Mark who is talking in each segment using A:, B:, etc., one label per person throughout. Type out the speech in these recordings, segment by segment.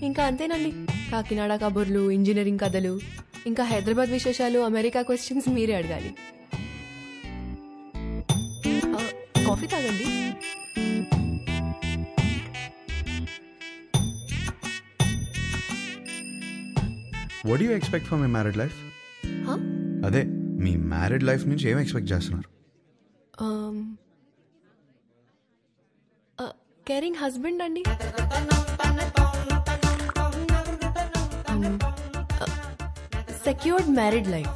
A: ఇంకా అంతేనండి. కాకినాడ కబుర్లు, ఇంజనీరింగ్ కథలు, ఇంకా హైదరాబాద్ విశేషాలు, అమెరికా క్వశ్చన్స్ మీరే అడగాలి. కాఫీ తాగండి.
B: What do you expect from a married life? అదే మీ మ్యారీడ్ లైఫ్ నుంచి ఏం ఎక్స్పెక్ట్ చేస్తున్నారు?
A: కేరింగ్ హస్బెండ్ అండి. Secured married life.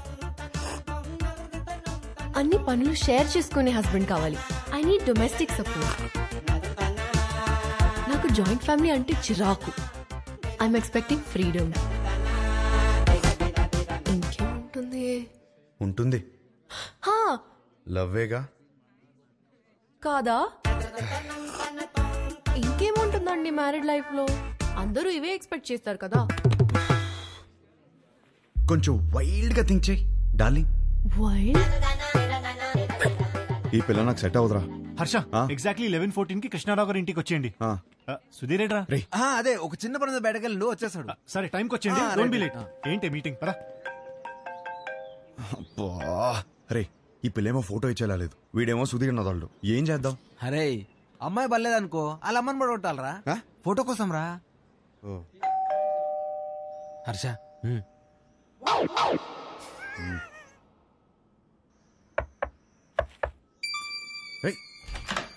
A: అన్ని పనులు షేర్ చేసుకునే హస్బెండ్ కావాలి. I need domestic support. నాకు జాయింట్ ఫ్యామిలీ అంటే చిరాకు. I'm expecting freedom. ఇంకేముంటుంది?
B: ఉంటుంది, లవ్వేగా.
A: కాదా? ఇంకేముంటుందండి మ్యారీడ్ లైఫ్ లో? అందరూ ఇవే ఎక్స్పెక్ట్ చేస్తారు కదా.
B: కొంచెం వైల్డ్ గా థింక్ చేయి డార్లింగ్.
A: వైల్డ్?
B: ఈ పిల్ల నాకు సెట్ అవుదరా.
C: హర్ష, ఎగ్జాక్ట్లీ 11:14 కి కృష్ణారావు గారి ఇంటికి వచ్చేయండి. సుధీర్ ఏట్రా?
D: అదే ఒక చిన్న పని బయటకెళ్ళి వచ్చేసాడు.
C: సరే టైంకి వచ్చేయండి. Don't be late. ఏంటి మీటింగ్? పరా.
B: అరే ఈ పిల్లేమో ఫోటో ఇచ్చేలాలేదు, వీడేమో సుధీర్ నదాళ్ళు. ఏం చేద్దాం?
D: అరే అమ్మాయి బలేదనుకో, వాళ్ళ అమ్మని కూడా కొట్టాలరా ఫోటో కోసం రా. హర్ష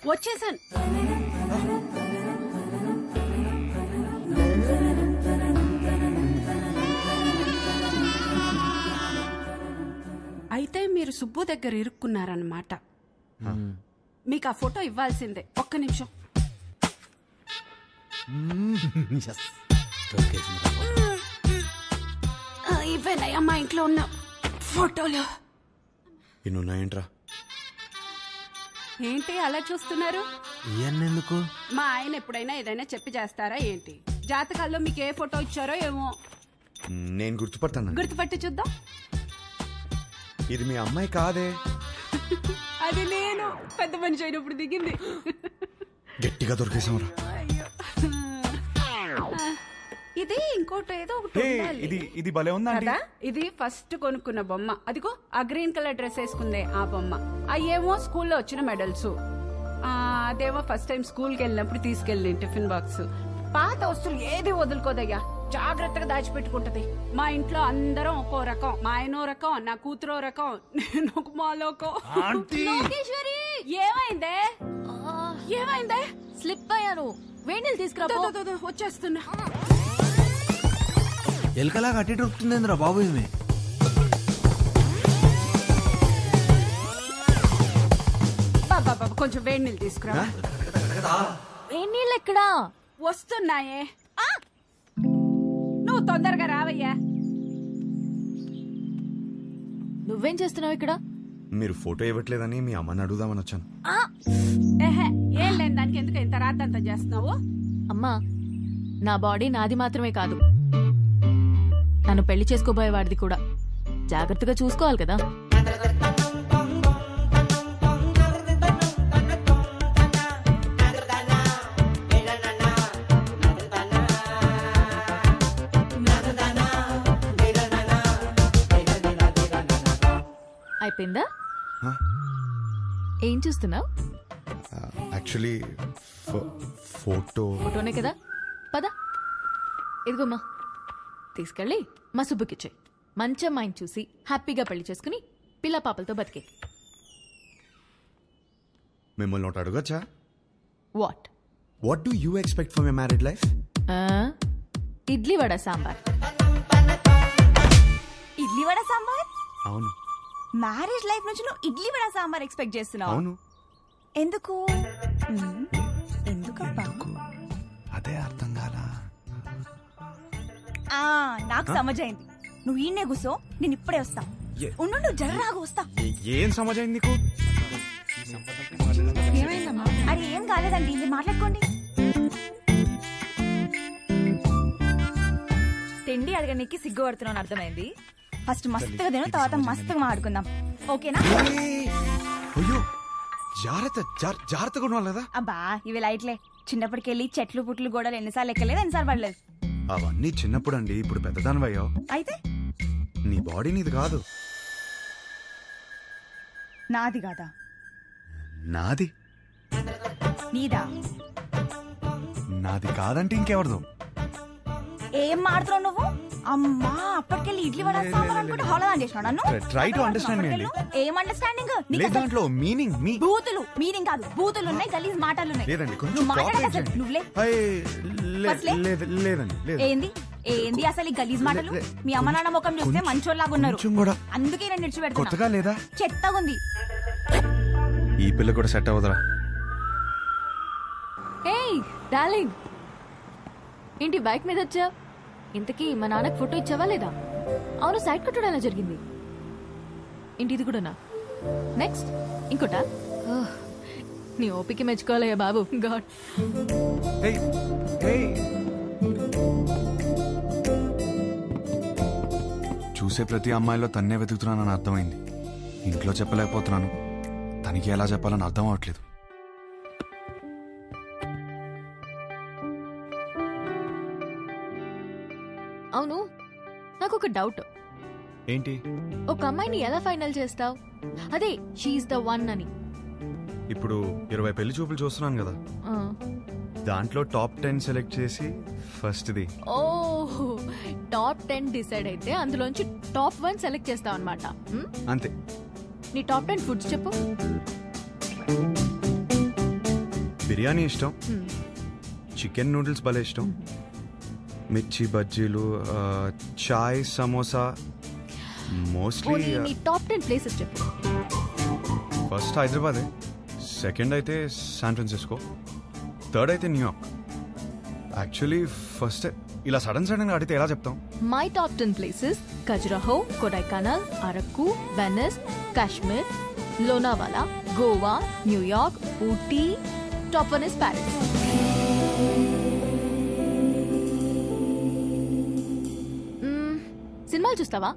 E: వచ్చేసాను. అయితే మీరు సుబ్బు దగ్గర ఇరుక్కున్నారన్నమాట. మీకు ఆ ఫోటో ఇవ్వాల్సిందే. ఒక్క నిమిషం. ఇవేనయ్యా మా ఇంట్లో ఉన్న ఫోటోలు.
B: ఇన్నున్నాయంట్రా.
E: ఏంటి అలా చూస్తున్నారు?
D: ఎందుకు?
E: మా ఆయన ఎప్పుడైనా ఏదైనా చెప్పి చేస్తారా ఏంటి? జాతకాల్లో మీకు ఏ ఫోటో ఇచ్చారో ఏమో.
B: నేను గుర్తుపడతాను.
E: గుర్తుపట్టి చూద్దాం.
B: ఇది మీ అమ్మాయి కాదే.
E: అది నేను పెద్ద మనిషి అయినప్పుడు దిగింది.
B: గట్టిగా దొరికేసాంరా.
E: ఇది ఇంకోటి ఏదో ఒకటి
C: ఇది భలే ఉందా
E: కదా. ఇది ఫస్ట్ కొనుక్కున్న బొమ్మ. అదిగో ఆ గ్రీన్ కలర్ డ్రెస్ వేసుకుందే ఆ బొమ్మ. అయ్యేమో స్కూల్లో వచ్చిన మెడల్స్. అదేమో ఫస్ట్ టైం స్కూల్కి వెళ్ళినప్పుడు తీసుకెళ్ళి టిఫిన్ బాక్స్. పాత వస్తువులు ఏది వదులుకోదయ్యా, జాగ్రత్తగా దాచిపెట్టుకుంటది. మా ఇంట్లో అందరం ఒక్కో రకం. మా ఆయనో రకం, నా కూతురో రకం, నేను ఒక మాలోకం.
F: లోకేశ్వరి,
E: ఏమైందే? ఏమైందే?
F: స్లిప్ అయ్యాను. వేణీలు తీసుకురా.
E: వచ్చేస్తున్నా.
D: ఎలకలా కట్టి దొరుకుతుందిరా బాబు. ఇది
E: కొంచెం వేడి నీళ్ళు తీసుకురా.
F: వేణీళ్ళు ఎక్కడా?
E: వస్తున్నాయే. నువ్వు తొందరగా రావయ్యా.
F: నువ్వేం చేస్తున్నావు ఇక్కడ?
B: మీరు ఫోటో ఇవ్వట్లేదని మీ అమ్మని అడుగుదామని వచ్చాను.
E: ఏం లేని దానికి ఎందుకు ఇంత రాద్దంతా చేస్తున్నావు?
F: అమ్మా, నా బాడీ నాది మాత్రమే కాదు, నన్ను పెళ్లి చేసుకోబోయేవాడిది కూడా. జాగ్రత్తగా చూసుకోవాలి కదా. అయిపోయిందా? ఏం చూస్తున్నావు?
B: యాక్చువల్లీ
F: ఫోటోనే కదా. పద, ఇదిగోమ్మా, తీసుకెళ్ళి మా సుబ్బుకిచ్చాయి. మంచి అమ్మాయిని చూసి హ్యాపీగా పెళ్లి చేసుకుని పిల్ల పాపలతో బతికే.
B: మిమ్మల్ని ఒకటి అడగచ్చా?
F: What
B: do you expect from a married life?
F: Idli vada sambar.
G: Idli vada sambar?
B: అవును.
G: మ్యారేజ్ లైఫ్ నుంచి నువ్వు ఇడ్లీ వడ సాంబార్ ఎక్స్పెక్ట్ చేస్తున్నావు?
B: అవును.
G: ఎందుకు? ఎందుకబ్బా?
B: అదే అర్థం కాలా.
G: నాకు సమజైంది. నువ్వు ఈయనే కూసో, నేను ఇప్పుడే వస్తా. ఉండు, జర్రాగా వస్తా.
B: ఏం సమజైంది నీకు?
G: అరే ఏం కాలేదండి, ఇది మాట్లాడుకోండి.
F: తిండి అడగడానికి సిగ్గుపడుతున్నాను, అర్థమైంది.
G: ఫస్ట్ మస్తుగా తిను, తర్వాత మస్తుగా మాట్లాడుకుందాం, ఓకేనా?
B: అయ్యో జాగ్రత్తగా ఉండాలి కదా.
G: అబ్బా ఇవి లైట్లే. చిన్నప్పటికెళ్ళి చెట్లు పుట్లు గోడలు ఎన్నిసార్లు ఎక్కలేదు, ఎన్నిసార్లు పడలేదు.
B: అవన్నీ చిన్నప్పుడు అండి, ఇప్పుడు పెద్దదానివయ్యో.
G: అయితే
B: నీ బాడీ నీది కాదు.
G: నాది కాదా?
B: నాది.
G: నీదా?
B: నాది కాదంటే ఇంకెవరిదో.
G: ఏం మాడుతున్నావు నువ్వు? అమ్మా, అప్పటికెళ్ళి ఇడ్లీ వడ సాంబార్ అనుకుంటే హోళదాన్ చేసినావు నన్ను.
B: Try to understand me అండి.
G: ఏం అండర్స్టాండింగ్?
B: లేదు దాంట్లో మీనింగ్ మీ
G: బూతులు మీనింగ్ కాదు, బూతులు ఉన్నాయి, గలీజ్ మాటలు ఉన్నాయి.
B: లేదండి, కొంచెం
G: నువ్వు మాట్లాడక
B: cooperate
G: అసలు
B: చేయండి.
G: నువ్వులే.
B: అయ్, లేదండి లేదు.
G: ఏంది ఏంది అసలు ఈ గలీజ్ మాటలు? మీ అమ్మ నాన్న ముఖం చూస్తే
B: కొంచెం-
G: మంచోళ్ళలాగా ఉన్నారు,
B: కొంచెం కూడా.
G: అందుకే నేను నిడిచిపెడుతున్నా.
B: కొత్తగా లేదా?
G: చెత్తగా ఉంది.
B: ఈ పిల్ల కూడా సెట్ అవ్వదురా.
F: ఏయ్ డార్లింగ్, ఏంటి బైక్ మీద వచ్చా? ఇంతకీ మా నాన్నకి ఫోటో ఇచ్చావా లేదా? అవును, సైడ్ కట్టడం ఎలా జరిగింది? ఏంటి ఇది కూడానా? నెక్స్ట్ ఇంకోటా? ఓహ్, నీ ఓపిక మెచ్చుకోవాలయ్యా బాబు. గాడ్.
B: చూసే ప్రతి అమ్మాయిలో తన్నే వెతుకుతున్నానని అర్థమైంది. ఇంట్లో చెప్పలేకపోతున్నాను, తనకి ఎలా చెప్పాలని అర్థం అవట్లేదు.
F: అవును, నాకు ఒక డౌట్.
B: ఏంటి?
F: ఒక అమ్మాయిని ఎలా ఫైనల్ చేస్తావు? అదే షీఈస్ ద వన్ అని.
B: ఇప్పుడు 20 పెళ్లి చూపులు చూస్తున్నాను కదా,
F: ఆ.
B: దాంట్లో టాప్ 10 సెలెక్ట్ చేసి ఫస్ట్ది.
F: ఓహ్, టాప్ 10 డిసైడ్ అయితే అందులోంచి టాప్ 1 సెలెక్ట్ చేస్తావు అనమాట.
B: అంతే.
F: నీ టాప్ 10 ఫుడ్స్ చెప్పు.
B: బిర్యానీ ఇష్టం, చికెన్ నూడిల్స్ భలే ఇష్టం, మిర్చి బజ్జీలు, చాయ్, సమోసా. మోస్ట్లీ
F: నీ టాప్ 10 ప్లేసెస్ చెప్పు.
B: ఫస్ట్ హైదరాబాదే, సెకండ్ అయితే శాన్ ఫ్రాన్సిస్కో, థర్డ్ అయితే న్యూయార్క్. యాక్చువల్లీ ఫస్ట్ ఇలా సడన్ గా అడిగితే ఎలా చెప్తాం?
F: My top 10 places: Khajuraho, Kodaikanal, Araku, Venus, Kashmir, Lonavala, Goa, New York, Ooty. Top 1 is Paris. సినిమాలు చూస్తావా?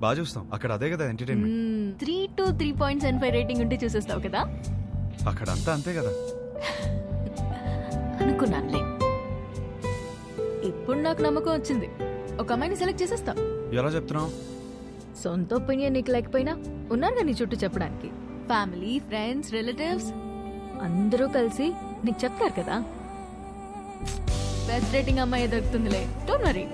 B: బాగా చూస్తాం, అక్కడ అదే కదా ఎంటర్టైన్మెంట్.
F: 3 to 3.75 రేటింగ్ ఉంటే చూసేస్తావు కదా.
B: అక్కడ అంతా అంతే కదా.
F: అనుకున్నానులే. ఇప్పుడు నాకు నమ్మకం వచ్చింది, ఒక అమ్మాయిని సెలెక్ట్ చేసేస్తావు.
B: ఎలా చెప్తున్నావు?
F: సొంత ఒపీనియన్ నీకు లేకపోయినా ఉన్నారుగా నీ చుట్టూ చెప్పడానికి. ఫ్యామిలీ, ఫ్రెండ్స్, రిలేటివ్స్ అందరూ కలిసి నీకు చెప్తారు కదా. బెస్ట్ రేటింగ్ అమ్మాయి దొరుకుతుందిలే, డోంట్ వరీ.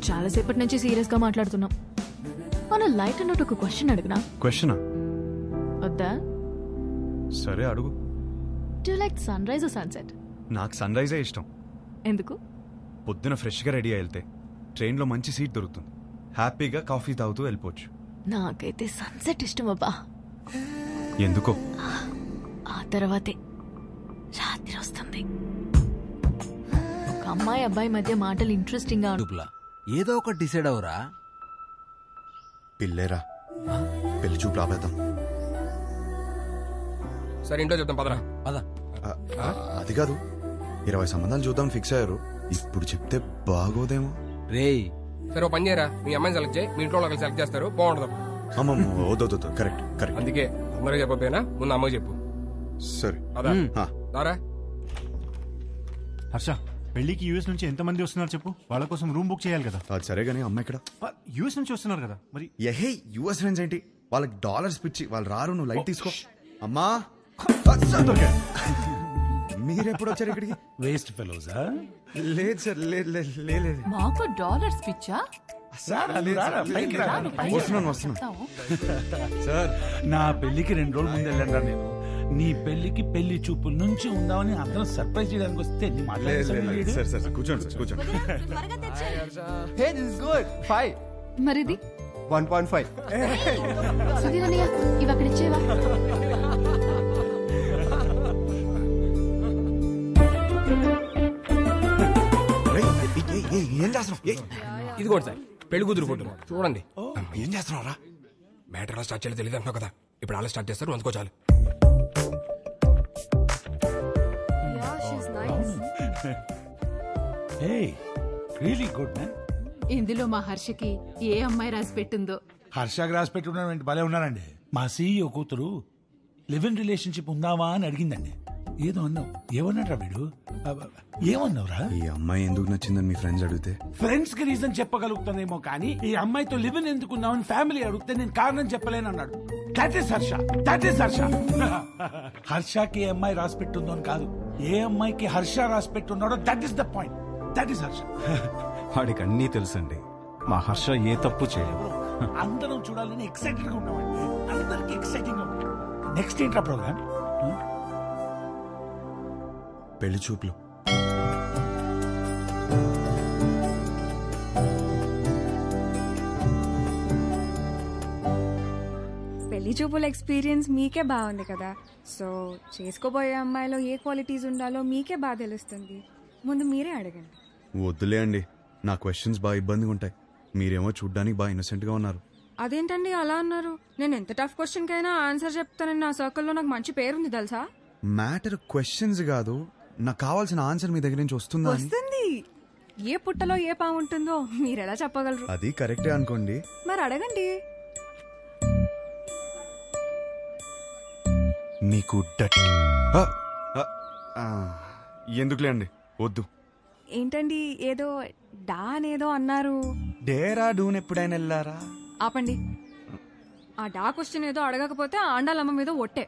F: చాలాసేపటి నుంచి సీరియస్ గా మాట్లాడుతున్నాం. మన లైట్ అన్నట్టు ఒక క్వశ్చన్ అడిగినా?
B: క్వశ్చనా?
F: వద్దా?
B: సరే అడుగు.
F: Do you like sunrise or sunset?
B: నాకు సన్ రైజే ఇష్టం.
F: ఎందుకు?
B: పొద్దున ఫ్రెష్గా రెడీ అయి వెళ్తే ట్రైన్లో మంచి సీట్ దొరుకుతుంది, హ్యాపీగా కాఫీ తాగుతూ వెళ్ళిపోవచ్చు.
F: నాకైతే సన్సెట్ ఇష్టం అబ్బా.
B: ఎందుకో?
F: ఆ తర్వాతే రాత్రి వస్తుంది. ఒక అమ్మాయి అబ్బాయి మధ్య మాటలు ఇంట్రెస్టింగ్ గా
D: డుప్లా ఏదో ఒకటి డిసైడ్ అవరా.
B: పిల్లేరా, పెళ్లి చూపు రాబేద్దాం.
H: సరే ఇంట్లో చెప్తాం, పదరా.
D: పద.
B: అది కాదు, 20 సంబంధాలు చూద్దాం ఫిక్స్ అయ్యారు, ఇప్పుడు చెప్తే బాగోదేమో.
D: రేయ్,
H: సరే ఓ పని చేయరా, మీ అమ్మాయిని సెలెక్ట్ చేయి, మీ ఇంట్లో వాళ్ళకి సెలెక్ట్ చేస్తారు, బాగుంటుంది.
B: అమ్మమ్మ, వద్దు, కరెక్ట్.
H: అందుకే అందరూ చెప్పకపోయినా ముందు అమ్మకి చెప్పు.
B: సరే.
H: దారా.
C: హర్ష, పెళ్లికి యూఎస్ నుంచి ఎంతమంది వస్తున్నారు చెప్పు, వాళ్ళ కోసం రూమ్ బుక్ చేయాలి కదా.
B: అది సరే గానీ అమ్మ ఇక్కడ
C: యూఎస్ నుంచి వస్తున్నారు కదా మరి.
B: ఎహే, యుఎస్ ఫ్రెండ్స్ ఏంటి, వాళ్ళకి డాలర్స్ పిచ్చి, వాళ్ళు రారు, నువ్వు లైట్ తీసుకో. అమ్మా, మీరెప్పుడు వచ్చారు ఇక్కడికి?
I: వేస్ట్ ఫెలోసా?
B: లేదు సార్, లేదు.
J: మాకు డాలర్స్ పిచ్చా?
B: వస్తున్నాను సార్.
I: నా పెళ్లికి 2 రోజుల ముందు వెళ్ళండి నేను. నీ పెళ్లికి పెళ్లి చూపుల నుంచి ఉందామని అందరం సర్ప్రైజ్ చేయడానికి వస్తే
B: సార్ కూర్చోండి.
F: మరిది
K: 1.5.
F: సుధీర్ అన్నయ్య, ఇవి అక్కడ ఇచ్చేవా?
B: ఏం చేస్తున్నావు?
H: ఇదిగోండి సార్, పెళ్లి కూతురు ఫోటో చూడండి.
B: ఏం చేస్తున్నావురా?
H: మ్యాటర్ ఎలా స్టార్ట్ చేయాలో తెలియదు అంటున్నావు కదా, ఇప్పుడు అలా స్టార్ట్ చేస్తారు, అందుకో చాలు.
I: Really good man.
J: ఇందులో మా హర్షకి ఏ అమ్మాయి రాసి పెట్టిందో.
I: హర్ష రాసి పెట్టుకున్నారంటే భలే ఉన్నారండి. మా సీఈఓ కూతురు లివ్ ఇన్ రిలేషన్షిప్ ఉందావా అని అడిగిందండి. ఏదో అన్నావు. ఏమన్నాడ్రా వీడు? ఏమన్నావురా?
B: ఈ అమ్మాయి ఎందుకు నచ్చిందని మీ ఫ్రెండ్స్ అడిగితే
I: ఫ్రెండ్స్ కి రీజన్ చెప్పగలుగుతానేమో కానీ ఈ అమ్మాయితో లివ్ ఇన్ ఎందుకున్నావని ఫ్యామిలీ అడిగితే నేను కారణం చెప్పలేను అన్నాడు. That is Harsha. That is Harsha. హర్షకి ఏ అమ్మాయి రాసి పెట్టుందో అని కాదు, ఏ అమ్మాయికి హర్ష రాసి పెట్టున్నాడో that is the point. That is Harsha.
K: వాడికి అన్నీ తెలుసండి. మా హర్ష ఏ తప్పు చేయలేదు.
I: అందరం చూడాలని ఎక్సైటెడ్ గా ఉన్నామండి. అందరికి ఎక్సైటింగ్ గా ఉంది. నెక్స్ట్ ఏంట్రా ప్రోగ్రామ్?
B: పెళ్లి చూపులు.
L: పెళ్లి చూపుల ఎక్స్పీరియన్స్ మీకే బాగుంది కదా, సో చేసుకోబోయే అమ్మాయిలో ఏ క్వాలిటీస్ ఉండాలో మీకే బాగా తెలుస్తుంది. ముందు మీరే అడగండి.
B: వద్దులే అండి, నా క్వశ్చన్స్ బాగా ఇబ్బందిగా ఉంటాయి. మీరేమో చూడ్డానికి బాగా ఇన్నోసెంట్ గా ఉన్నారు.
L: అదేంటండి అలా అన్నారు? నేను ఎంత టఫ్ క్వశ్చన్ కైనా ఆన్సర్ చెప్తానని నా సర్కిల్లో నాకు మంచి పేరుంది తెలుసా.
B: మ్యాటర్ క్వశ్చన్స్ కాదు, నాకు కావాల్సిన ఆన్సర్ మీ దగ్గర నుంచి వస్తుందా?
L: వస్తుంది. ఏ పుట్టలో ఏ పాము ఉంటుందో మీరెలా చెప్పగలరు?
B: అది కరెక్టే అనుకోండి.
L: మరి అడగండి.
B: మీకు ఎందుకులే అండి, వద్దు.
L: ఏంటండి ఏదో డానేదో అన్నారు?
B: డేరాడూన్ ఎప్పుడైనా వెళ్ళారా?
L: ఆపండి. ఆ డా క్వశ్చన్ ఏదో అడగకపోతే ఆండాలమ్మ మీద ఒట్టే.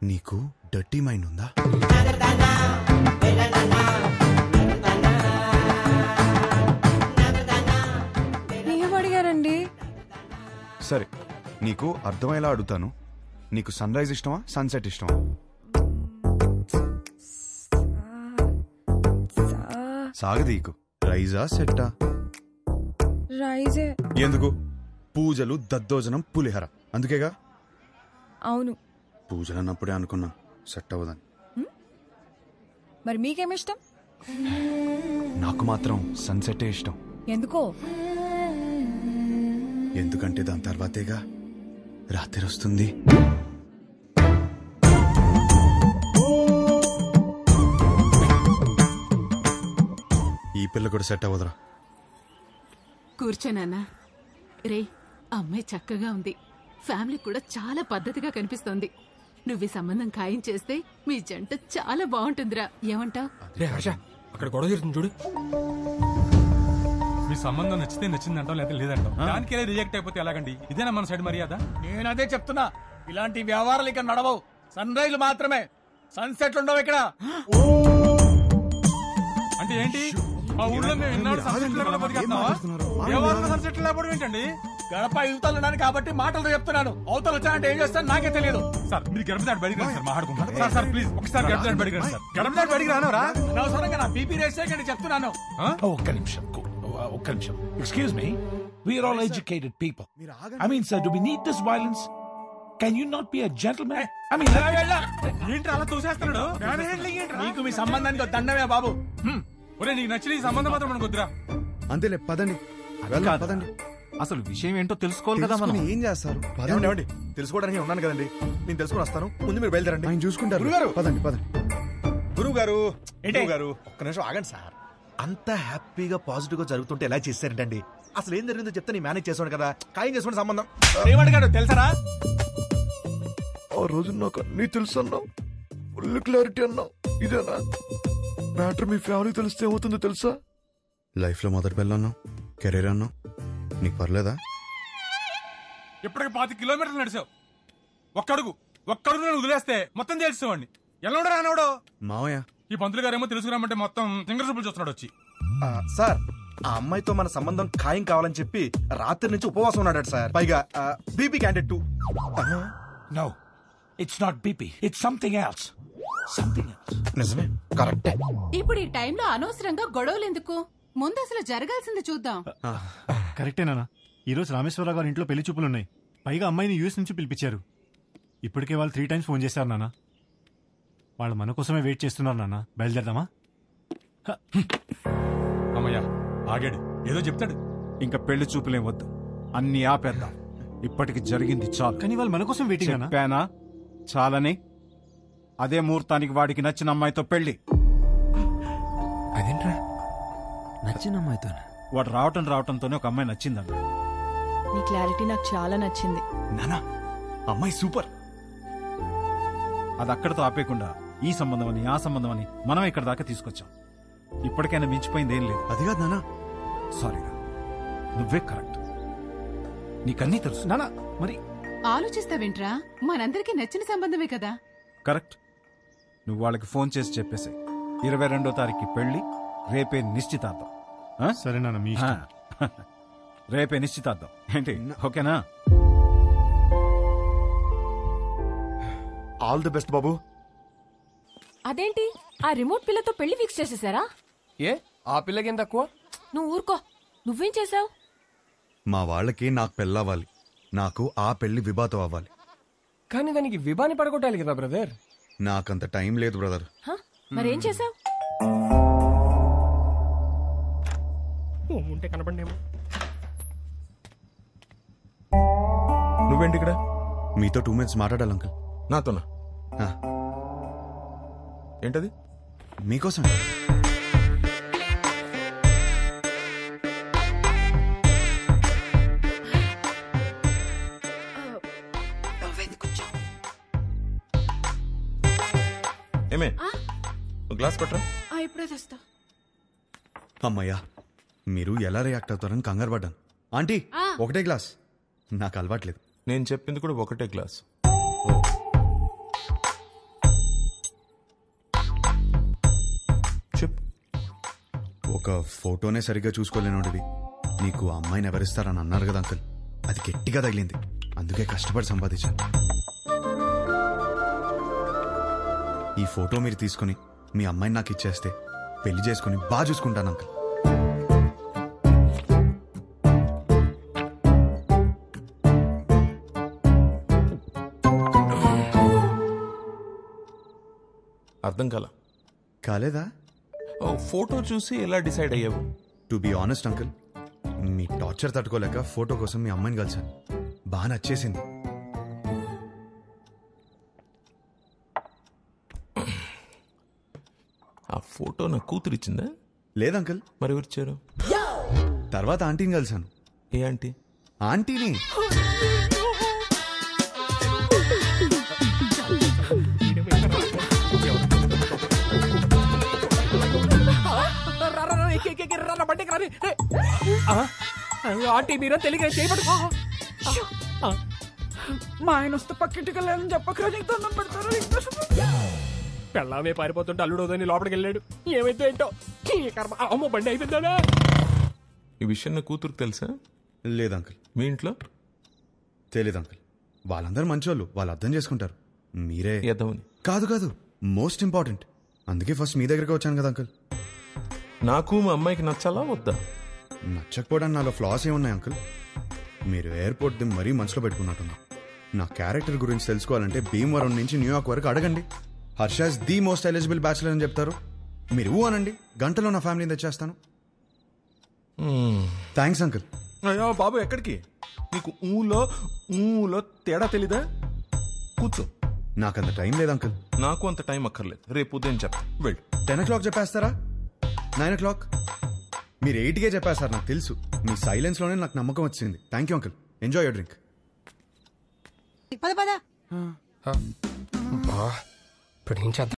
B: నీకు డర్టీ మైండ్ ఉందా?
L: ఏం అడిగారండి?
B: సరే, నీకు అర్థమయ్యేలా అడుగుతాను. నీకు సన్ రైజ్ ఇష్టమా, సన్సెట్ ఇష్టమా? సాగదీకు. రైజా సెట్టా?
L: రైజే.
B: ఎందుకు? పూజలు, దద్దోజనం, పులిహర, అందుకేగా.
L: అవును.
B: పూజలు అన్నప్పుడే అనుకున్నా సెట్ అవ్వదని.
L: మరి మీకేమిష్టం?
B: నాకు మాత్రం సన్సెట్టే ఇష్టం.
L: ఎందుకో?
B: ఎందుకంటే దాని తర్వాతేగా రాత్రి వస్తుంది. ఈ పిల్ల కూడా సెట్ అవ్వదురా.
J: కూర్చోనన్నా. రే, అమ్మాయి చక్కగా ఉంది, ఫ్యామిలీ కూడా చాలా పద్ధతిగా కనిపిస్తోంది. నువ్వు ఈ సంబంధం ఖాయం చేస్తే మీ జంట చాలా బాగుంటుందిరా. ఏమంటావ్?
H: అక్కడ గొడవ జరుగుతుంది చూడు.
M: మీ సంబంధం నచ్చితే నచ్చిందంటాం, లేదా లేదంటాం. దానికి రిజెక్ట్ అయిపోతే ఎలాగండి? ఇదేనా మన సైడ్ మర్యాద?
N: నేను అదే చెప్తున్నా, ఇలాంటి వ్యవహారాలు ఇక్కడ నడవవు. సన్ రైజ్ మాత్రమే, సన్సెట్లు ఉండవు ఇక్కడ.
M: అంటే ఏంటి? మా ఊళ్ళో మేము ఎన్నాడు సన్సెట్లు లేకుండా బతికేస్తున్నావా? సన్సెట్లు లేకపోవడం ఏంటండి?
N: గడప యువతలు ఉన్నాను కాబట్టి మాటలు చెప్తున్నాను. అవతలు వచ్చానంటే ఏం చేస్తాను నాకే తెలియదు.
M: సార్ మీరు గడప దాటి బయటికి రండి సార్, మాట్లాడుకుంటారు. సార్ ప్లీజ్ ఒకసారి గడప దాటి బయటికి రండి సార్. గడప దాటి బయటికి రానవరా?
N: అనవసరంగా నా బీపీ రేస్ చేయకండి చెప్తున్నాను.
I: ఒక్క నిమిషం. Excuse me, we are all educated people. I mean, sir, do we need this violence? Can you not be a gentleman? I mean,
M: ఏంటి అలా తోసేస్తున్నాడు?
N: నీకు మీ సంబంధానికి దండమే బాబు.
M: ఒరే, నీకు నచ్చిన ఈ సంబంధం మాత్రం మనకు వద్దురా.
B: అంతేలే, పదండి. పదండి.
K: అసలు విషయం ఏంటో తెలుసుకోవాలి కదా మనం.
B: ఏం చేస్తారు?
O: తెలుసుకోవడానికి ఉన్నాను కదండి, నేను తెలుసుకుని వస్తాను. ముందు మీరు బయలుదేరండి.
B: ఆయన చూసుకుంటారు. పదండి పదండి.
O: గురువు గారు, ఒక్క నిమిషం ఆగండి సార్. అంత హ్యాపీగా పాజిటివ్ గా జరుగుతుంటే ఎలా చేశారంటండి? అసలు ఏం జరిగిందో చెప్తే నేను మేనేజ్ చేసాను కదా. ఖాయం చేసుకోండి సంబంధం.
N: ఏమడిగాడు తెలుసరా?
O: ఆ రోజు నాకు అన్నీ తెలుసు అన్నావు, ఫుల్ క్లారిటీ అన్నావు. ఇదేనా మ్యాటర్? మీ ఫ్యామిలీ తెలిస్తే ఏమవుతుందో తెలుసా?
B: లైఫ్ లో మొదటి పిల్ల అన్నావు, కెరీర్ అన్నావు, నీకు పర్లేదా?
M: ఇప్పటికి 25 కిలోమీటర్లు నడిచావు. ఒక్కడుగు నేను వదిలేస్తే మొత్తం తెలుసుకోండి. ఎలా రానవడో
B: మావయ్య.
M: ఈ పంతులు గారేమో తెలుసుకురామంటే మొత్తం సింగర్ సూపులు చూస్తున్నాడు వచ్చి.
O: సార్, ఆ అమ్మాయితో మన సంబంధం ఖాయం కావాలని చెప్పి రాత్రి నుంచి ఉపవాసం ఉన్నాడు సార్. పైగా BP candidate too.
I: No, it's not BP. It's something else. Something else.
O: నిజమే, కరెక్టే.
J: ఇప్పుడు ఈ టైంలో అనవసరంగా గొడవలు ఎందుకు? ముందు అసలు జరగాల్సింది చూద్దాం.
C: కరెక్టేనా? ఈరోజు రామేశ్వరరావు గారి ఇంట్లో పెళ్లి చూపులున్నాయి. పైగా అమ్మాయిని యూఎస్ నుంచి పిలిపించారు. ఇప్పటికే వాళ్ళు 3 times ఫోన్ చేశారు నాన్న. వాళ్ళు మన కోసమే వెయిట్ చేస్తున్నారు నాన్న. బయలుదేరదామా?
M: అమ్మయ్యా, ఆగాడు. ఏదో చెప్తాడు.
K: ఇంకా పెళ్లి చూపులేం వద్దు, అన్ని ఆపేద్దాం. ఇప్పటికి జరిగింది చాలు.
C: కానీ వాళ్ళు మన కోసం వెయిటింగ్ అన్నా.
K: చెప్పానా చాలని? అదే ముహూర్తానికి వాడికి నచ్చిన అమ్మాయితో పెళ్లి.
D: అదేంట్రా నచ్చిన అమ్మాయితో?
K: వాడు రావటంతోనే ఒక అమ్మాయి నచ్చిందంట.
A: నీ క్లారిటీ నాకు చాలా నచ్చింది.
B: నానా అమ్మాయి సూపర్.
K: అది అక్కడితో ఆపేయకుండా ఈ సంబంధం అని ఆ సంబంధం అని మనం ఇక్కడ దాకా తీసుకొచ్చాం. ఇప్పటికైనా మించిపోయింది ఏం లేదు.
B: అది కాదు నానా.
K: సారీరా, నువ్వే కరెక్ట్. నీకన్నీ తెలుసు.
C: నానా మరి
J: ఆలోచిస్తావేంట్రా? మనందరికీ నచ్చిన సంబంధమే కదా.
K: కరెక్ట్. నువ్వు వాళ్ళకి ఫోన్ చేసి చెప్పేసి 22వ తారీఖు పెళ్లి, రేపే నిశ్చితార్థం.
C: సరే నాన్న, మీ ఇష్టం.
K: రేపే నిశ్చితార్థం ఏంటి? ఓకేనా?
O: ఆల్ ది బెస్ట్ బాబు.
F: అదేంటి ఆ రిమోట్ పిల్లతో పెళ్లి ఫిక్స్ చేసేసారా?
H: ఏ ఆ పిల్లకేం తక్కువ?
F: నువ్వు ఊరుకో. నువ్వేం చేసావు?
B: మా వాళ్ళకి నాకు పెళ్ళవ్వాలి, నాకు ఆ పెళ్లి విభాతో అవ్వాలి.
H: కానీ దానికి విభాని పడగొట్టాలి కదా బ్రదర్.
B: నాకంత టైం లేదు బ్రదర్.
F: మరేం చేసావు?
H: ఉంటే కనపడేమో. నువ్వేంటి ఇక్కడ?
B: మీతో 2 minutes మాట్లాడాలి అంకుల్.
O: నాతోనా? ఏంటది?
B: మీకోసం.
O: ఏమే గ్లాస్ పట్టరా.
E: ఇప్పుడే తెస్తా.
B: అమ్మయ్యా, మీరు ఎలా రియాక్ట్ అవుతారని కంగారు పడ్డాను. ఆంటీ ఒకటే గ్లాస్. నాకు అలవాట్లేదు.
O: నేను చెప్పింది కూడా ఒకటే గ్లాస్. చెప్పు.
B: ఒక ఫోటోనే సరిగ్గా చూసుకోలేనోడివి నీకు అమ్మాయిని ఎవరిస్తారని అన్నారు కదా అంకుల్. అది గట్టిగా తగిలింది, అందుకే కష్టపడి సంపాదించాను. ఈ ఫోటో మీరు తీసుకుని మీ అమ్మాయిని నాకు ఇచ్చేస్తే పెళ్లి చేసుకుని బాగా చూసుకుంటాను అంకుల్.
O: అర్థం
B: కాలేదా?
O: ఫోటో చూసి ఎలా డిసైడ్ అయ్యావు?
B: To be honest uncle, me torture తట్టుకోలేక ఫోటో కోసం మీ అమ్మాయిని కలిసాను. బాగా నచ్చేసింది.
O: ఆ ఫోటో నా కూతురు ఇచ్చిందా?
B: లేదంకుల్.
O: మరి ఎవరిచ్చారు?
B: తర్వాత ఆంటీని కలిసాను.
O: ఏ ఆంటీ?
B: ఆంటీని.
H: ఆంటీ మీరా తెలియక చేయబడు.
N: మా ఆయన వస్తే పక్కింటికి వెళ్ళాలని చెప్పకరా, నీకు దండం పెడతారు.
H: పెళ్ళామే పారిపోతుంటే అల్లుడోదని లోపలికి వెళ్ళాడు. ఏమైతే ఏంటో అమ్మో బండి అయిపోయిందా?
O: ఈ విషయం నా కూతురుకు తెలుసా?
B: లేదంకుల్.
O: మీ ఇంట్లో?
B: తెలీదు అంకుల్. వాళ్ళందరూ మంచోళ్ళు, వాళ్ళు అర్థం చేసుకుంటారు. మీరే
O: ఎదవని.
B: కాదు, మోస్ట్ ఇంపార్టెంట్. అందుకే ఫస్ట్ మీ దగ్గరికి వచ్చాను కదా అంకుల్.
O: నాకు మా అమ్మాయికి నచ్చాలా వద్దా?
B: నచ్చకపోవడానికి నాలో ఫ్లాస్ ఏమున్నాయి అంకుల్? మీరు ఎయిర్పోర్ట్ ది మరీ మనసులో పెట్టుకున్నట్టున్నా. నా క్యారెక్టర్ గురించి తెలుసుకోవాలంటే భీమవరం నుంచి న్యూయార్క్ వరకు అడగండి. Harsha is the most eligible bachelor అని చెప్తారు. మీరు ఊ అనండి, గంటలో నా ఫ్యామిలీని తెచ్చేస్తాను. Thanks uncle.
O: అయ్యో బాబు, ఎక్కడికి? నీకు ఊలో తేడా తెలీదా? కూర్చో.
B: నాకంత టైం లేదు అంకుల్.
O: నాకు అంత టైం అక్కర్లేదు. రేపు ఉదయం చెప్తా. వెళ్ళు.
B: 10 o'clock చెప్పేస్తారా? 9 o'clock? మీరు 8కే చెప్పేస్తారు, నాకు తెలుసు. మీ సైలెన్స్ లోనే నాకు నమ్మకం వచ్చింది. Thank you uncle. Enjoy your drink.
H: ఇప్పుడు ఏం చేద్దాం?